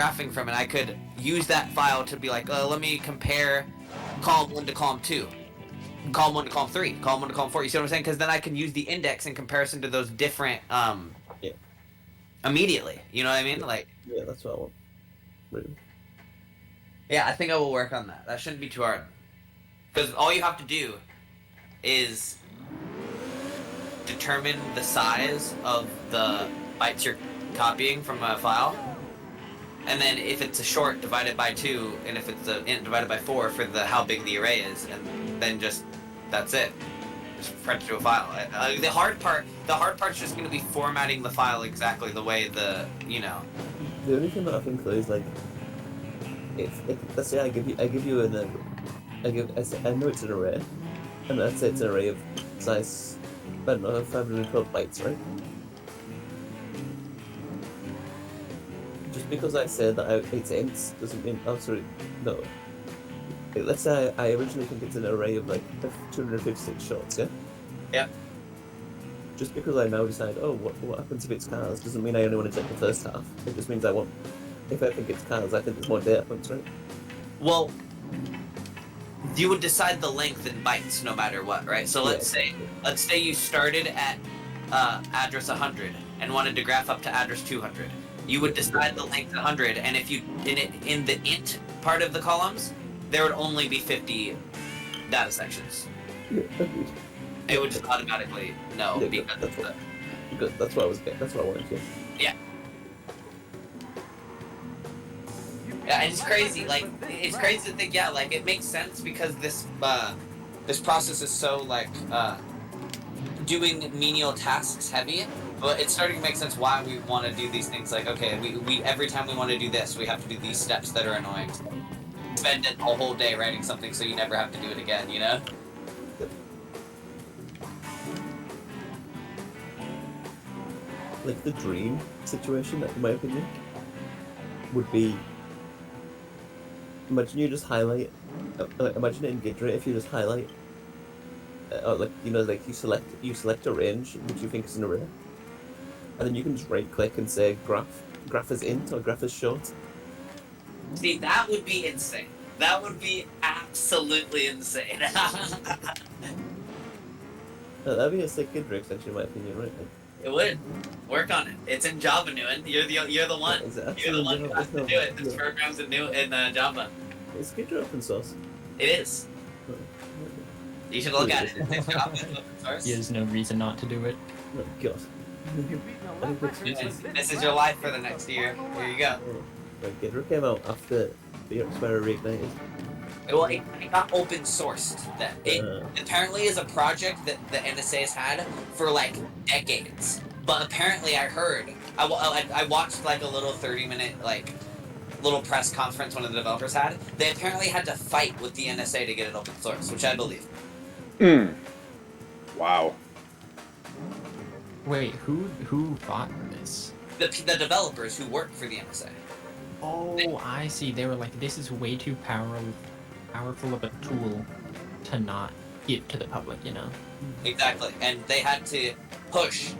graphing from, and I could use that file to be like, let me compare column 1 to column 2, column 1 to column 3, column 1 to column 4. You see what I'm saying? Because then I can use the index in comparison to those different Yeah. immediately. You know what I mean? Like, Yeah, that's what I want. Really. yeah, I think I will work on that. That shouldn't be too hard. Because all you have to do is determine the size of the bytes you're copying from a file, and then if it's a short, divide it by 2, and if it's a int, divided by 4 for the how big the array is, and then just that's it. Just print it to a file. The hard part's just going to be formatting the file exactly the way the The only thing that I think though is like, if let's say I give you I know it's an array, and let's say it's an array of size, I don't know, 512 bytes, right? Just because I said that it's ints doesn't mean, oh sorry, no. Let's say I originally think it's an array of like 256 shorts, yeah? Yeah. Just because I now decide, oh, what happens if it's cars, doesn't mean I only want to take the first half. It just means if I think it's cars, I think there's more data points, right? Well, you would decide the length in bytes no matter what, right? So let's say you started at address 100 and wanted to graph up to address 200. You would decide the length 100, and if you in the int part of the columns, there would only be 50 data sections. Yeah, agreed. It would just automatically know because that's what, that's what I was getting. That's what I wanted to. Yeah. Yeah, it's crazy. Like, it's crazy to think. Yeah, like it makes sense because this process is so like doing menial tasks heavy. But it's starting to make sense why we want to do these things. Like, okay, we every time we want to do this, we have to do these steps that are annoying. So spend a whole day writing something so you never have to do it again. You know. Like the dream situation, in my opinion, would be, imagine you just highlight, imagine it in Gidra if you just highlight, like you select a range which you think is an array, and then you can just right click and say graph as int or graph as short. See, that would be insane. That would be absolutely insane. That'd be a sick Gidra extension in my opinion, right? It would. Work on it. It's in Java, Nguyen. You're the one. Exactly. You're the one who has to do it. This program's in Java. Is Gidra open source? It is. You should look at it. It's Java. It's open source. There's no reason not to do it. Oh god. This is your life for the next year. Here you go. Right, Gidra came out after the Explorer Reignited. Well, it got open sourced then. It apparently is a project that the NSA has had for like decades. But apparently I heard, I watched like a little 30-minute like little press conference one of the developers had. They apparently had to fight with the NSA to get it open source, which I believe. Wow. Wait, who fought this? The developers who work for the NSA. Oh, I see. They were like, this is way too powerful of a tool to not give to the public, you know? Exactly, and they had to push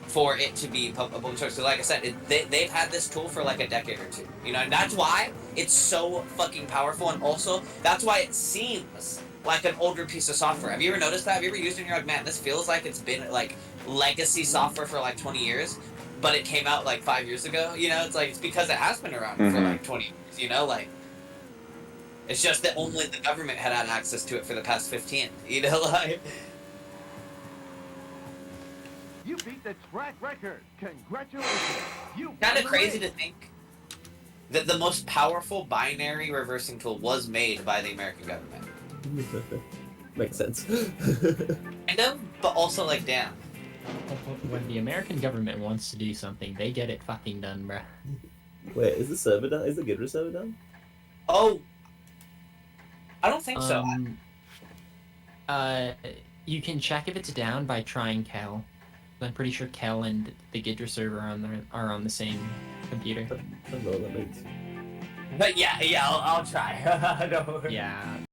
for it to be open source. So like I said, they've had this tool for like a decade or two, you know, and that's why it's so fucking powerful, and also that's why it seems like an older piece of software. Have you ever noticed that? Have you ever used it and you're like, man, this feels like it's been like legacy software for like 20 years, but it came out like 5 years ago, you know? It's like, it's because it has been around for like 20 years, you know? Like, it's just that only the government had access to it for the past 15, you know? Like, you beat the track record. Congratulations. You kind of crazy to think that the most powerful binary reversing tool was made by the American government. Makes sense. Kind of, but also like, damn. When the American government wants to do something, they get it fucking done, bruh. Wait, is the server down? Is the Gidra server down? Oh, I don't think so. You can check if it's down by trying Kel. I'm pretty sure Kel and the Gidra server are on the same computer. I don't know what that means. But yeah, I'll try. Don't worry. Yeah.